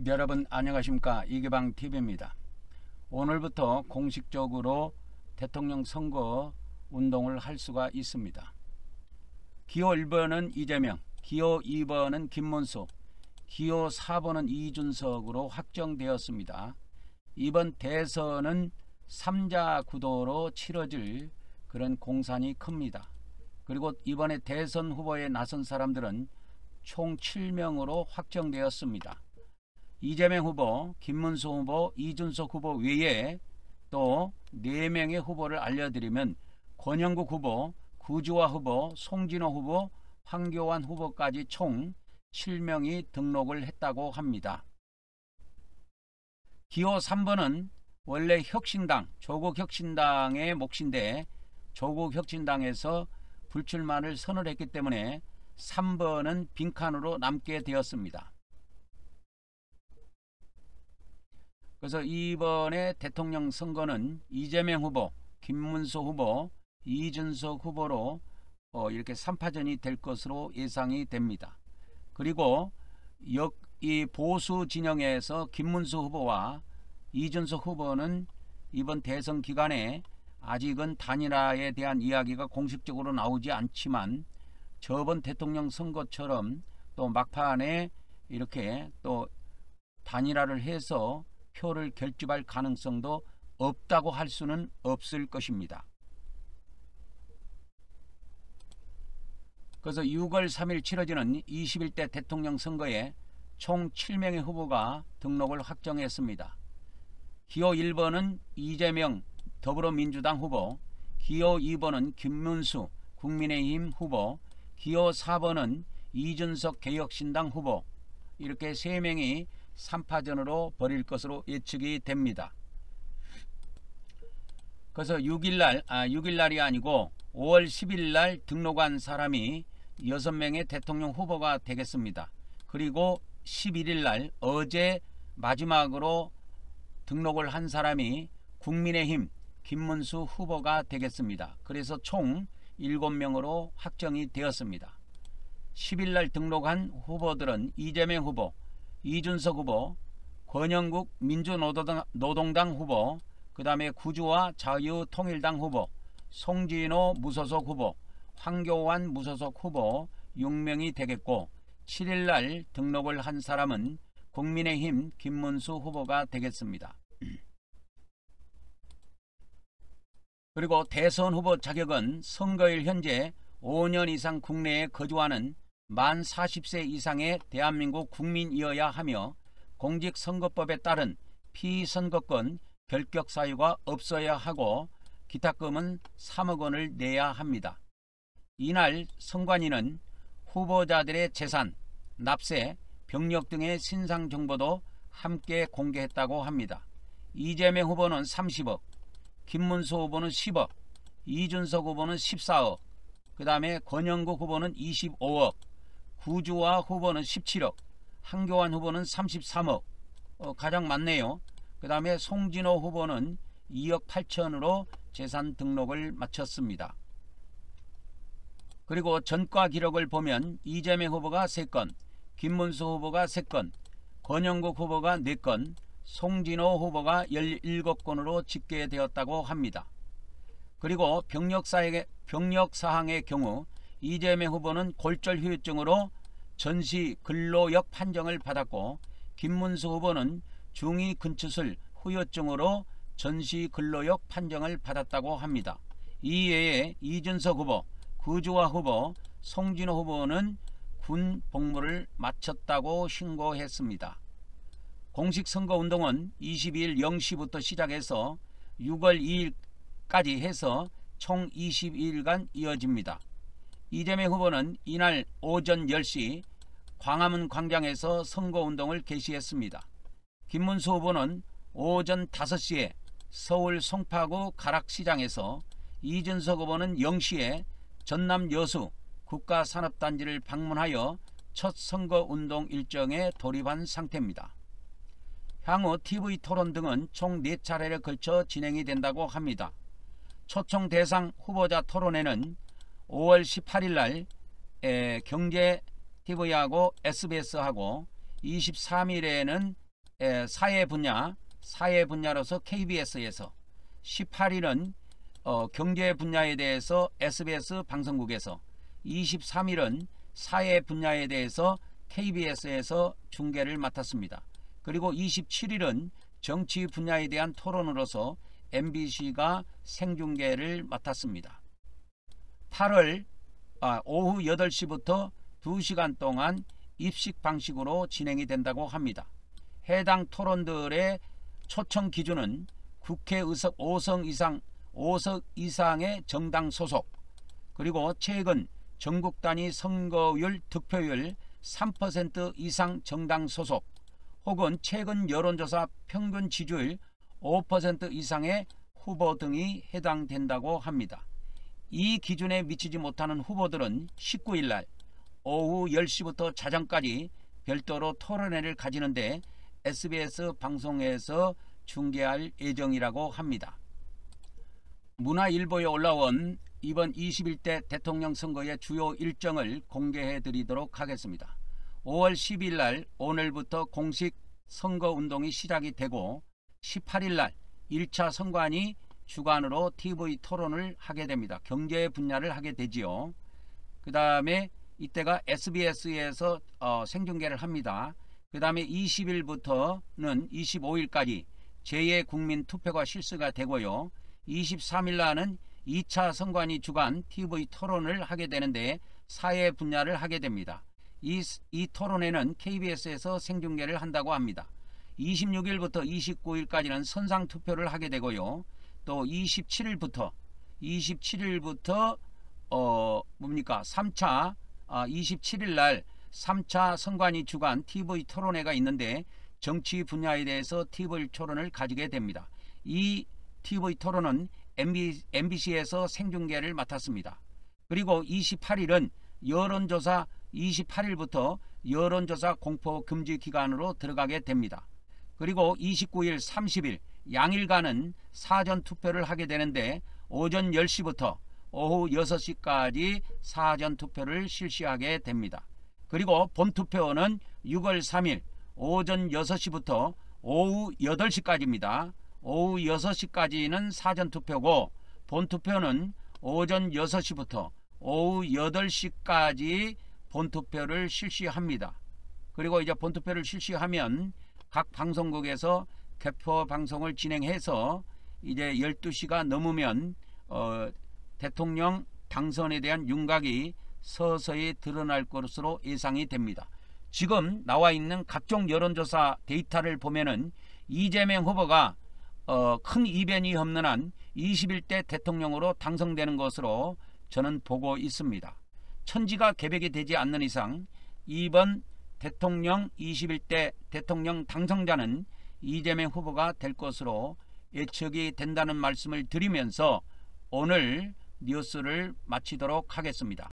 여러분 안녕하십니까. 이계방TV입니다. 오늘부터 공식적으로 대통령 선거 운동을 할 수가 있습니다. 기호 1번은 이재명, 기호 2번은 김문수, 기호 4번은 이준석으로 확정되었습니다. 이번 대선은 3자 구도로 치러질 그런 공산이 큽니다. 그리고 이번에 대선 후보에 나선 사람들은 총 7명으로 확정되었습니다. 이재명 후보, 김문수 후보, 이준석 후보 외에 또 4명의 후보를 알려드리면 권영국 후보, 구주화 후보, 송진호 후보, 황교안 후보까지 총 7명이 등록을 했다고 합니다. 기호 3번은 원래 혁신당, 조국혁신당의 몫인데 조국혁신당에서 불출마를 선언했기 때문에 3번은 빈칸으로 남게 되었습니다. 그래서 이번에 대통령 선거는 이재명 후보, 김문수 후보, 이준석 후보로 이렇게 3파전이 될 것으로 예상이 됩니다. 그리고 이 보수 진영에서 김문수 후보와 이준석 후보는 이번 대선 기간에 아직은 단일화에 대한 이야기가 공식적으로 나오지 않지만 저번 대통령 선거처럼 또 막판에 이렇게 또 단일화를 해서 표를 결집할 가능성도 없다고 할 수는 없을 것입니다. 그래서 6월 3일 치러지는 21대 대통령 선거에 총 7명의 후보가 등록을 확정했습니다. 기호 1번은 이재명 더불어민주당 후보, 기호 2번은 김문수 국민의힘 후보, 기호 4번은 이준석 개혁신당 후보, 이렇게 3명이 3파전으로 벌일 것으로 예측이 됩니다. 그래서 6일날이 아니고 5월 10일날 등록한 사람이 6명의 대통령 후보가 되겠습니다. 그리고 11일날 어제 마지막으로 등록을 한 사람이 국민의힘 김문수 후보가 되겠습니다. 그래서 총 7명으로 확정이 되었습니다. 10일날 등록한 후보들은 이재명 후보, 이준석 후보, 권영국 민주노동당 후보, 그 다음에 구주화 자유통일당 후보, 송진호 무소속 후보, 황교안 무소속 후보 6명이 되겠고 7일날 등록을 한 사람은 국민의힘 김문수 후보가 되겠습니다. 그리고 대선 후보 자격은 선거일 현재 5년 이상 국내에 거주하는 만 40세 이상의 대한민국 국민이어야 하며 공직선거법에 따른 피선거권 결격 사유가 없어야 하고 기탁금은 3억 원을 내야 합니다. 이날 선관위는 후보자들의 재산, 납세, 병력 등의 신상 정보도 함께 공개했다고 합니다. 이재명 후보는 30억, 김문수 후보는 10억, 이준석 후보는 14억, 그 다음에 권영국 후보는 25억, 구주화 후보는 17억, 황교안 후보는 33억, 가장 많네요. 그 다음에 송진호 후보는 2억 8천으로 재산 등록을 마쳤습니다. 그리고 전과 기록을 보면 이재명 후보가 3건, 김문수 후보가 3건, 권영국 후보가 4건, 송진호 후보가 17건으로 집계되었다고 합니다. 그리고 병력사항의 경우 이재명 후보는 골절 후유증으로 전시 근로역 판정을 받았고 김문수 후보는 중위 근추술 후유증으로 전시 근로역 판정을 받았다고 합니다. 이외에 이준석 후보, 구주화 후보, 송진호 후보는 군 복무를 마쳤다고 신고했습니다. 공식 선거운동은 22일 0시부터 시작해서 6월 2일까지 해서 총 22일간 이어집니다. 이재명 후보는 이날 오전 10시 광화문 광장에서 선거운동을 개시했습니다. 김문수 후보는 오전 5시에 서울 송파구 가락시장에서, 이준석 후보는 0시에 전남 여수 국가산업단지를 방문하여 첫 선거운동 일정에 돌입한 상태입니다. 향후 TV 토론 등은 총 4차례에 걸쳐 진행이 된다고 합니다. 초청 대상 후보자 토론회는 5월 18일 날 경제TV하고 SBS하고 23일에는 사회 분야로서 KBS에서, 18일은 경제 분야에 대해서 SBS 방송국에서, 23일은 사회 분야에 대해서 KBS에서 중계를 맡았습니다. 그리고 27일은 정치 분야에 대한 토론으로서 MBC가 생중계를 맡았습니다. 8월 오후 8시부터 2시간 동안 입식 방식으로 진행이 된다고 합니다. 해당 토론들의 초청 기준은 국회의석 5석 이상의 정당 소속, 그리고 최근 전국 단위 선거율 득표율 3% 이상 정당 소속, 혹은 최근 여론조사 평균 지지율 5% 이상의 후보 등이 해당된다고 합니다. 이 기준에 미치지 못하는 후보들은 19일날 오후 10시부터 자정까지 별도로 토론회를 가지는데 SBS 방송에서 중계할 예정이라고 합니다. 문화일보에 올라온 이번 21대 대통령 선거의 주요 일정을 공개해 드리도록 하겠습니다. 5월 10일날 오늘부터 공식 선거운동이 시작이 되고 18일날 1차 선관위 주관으로 TV 토론을 하게 됩니다. 경제 분야를 하게 되지요. 그 다음에 이때가 SBS에서 생중계를 합니다. 그 다음에 20일부터는 25일까지 제2국민투표가 실시가 되고요. 23일날은 2차 선관위 주관 TV 토론을 하게 되는데 사회 분야를 하게 됩니다. 이 토론회는 KBS에서 생중계를 한다고 합니다. 26일부터 29일까지는 선상투표를 하게 되고요. 또 27일부터 3차 27일날 3차 선관위 주관 TV 토론회가 있는데 정치 분야에 대해서 TV 토론을 가지게 됩니다. 이 TV 토론은 MBC에서 생중계를 맡았습니다. 그리고 28일은 28일부터 여론조사 공포 금지 기간으로 들어가게 됩니다. 그리고 29일, 30일 양일간은 사전투표를 하게 되는데 오전 10시부터 오후 6시까지 사전투표를 실시하게 됩니다. 그리고 본투표는 6월 3일 오전 6시부터 오후 8시까지입니다. 오후 6시까지는 사전투표고 본투표는 오전 6시부터 오후 8시까지 본투표를 실시합니다. 그리고 이제 본투표를 실시하면 각 방송국에서 개표 방송을 진행해서 이제 12시가 넘으면 대통령 당선에 대한 윤곽이 서서히 드러날 것으로 예상이 됩니다. 지금 나와 있는 각종 여론조사 데이터를 보면은 이재명 후보가 큰 이변이 없는 한 21대 대통령으로 당선되는 것으로 저는 보고 있습니다. 천지가 개벽이 되지 않는 이상 이번 대통령 21대 대통령 당선자는 이재명 후보가 될 것으로 예측이 된다는 말씀을 드리면서 오늘 뉴스를 마치도록 하겠습니다.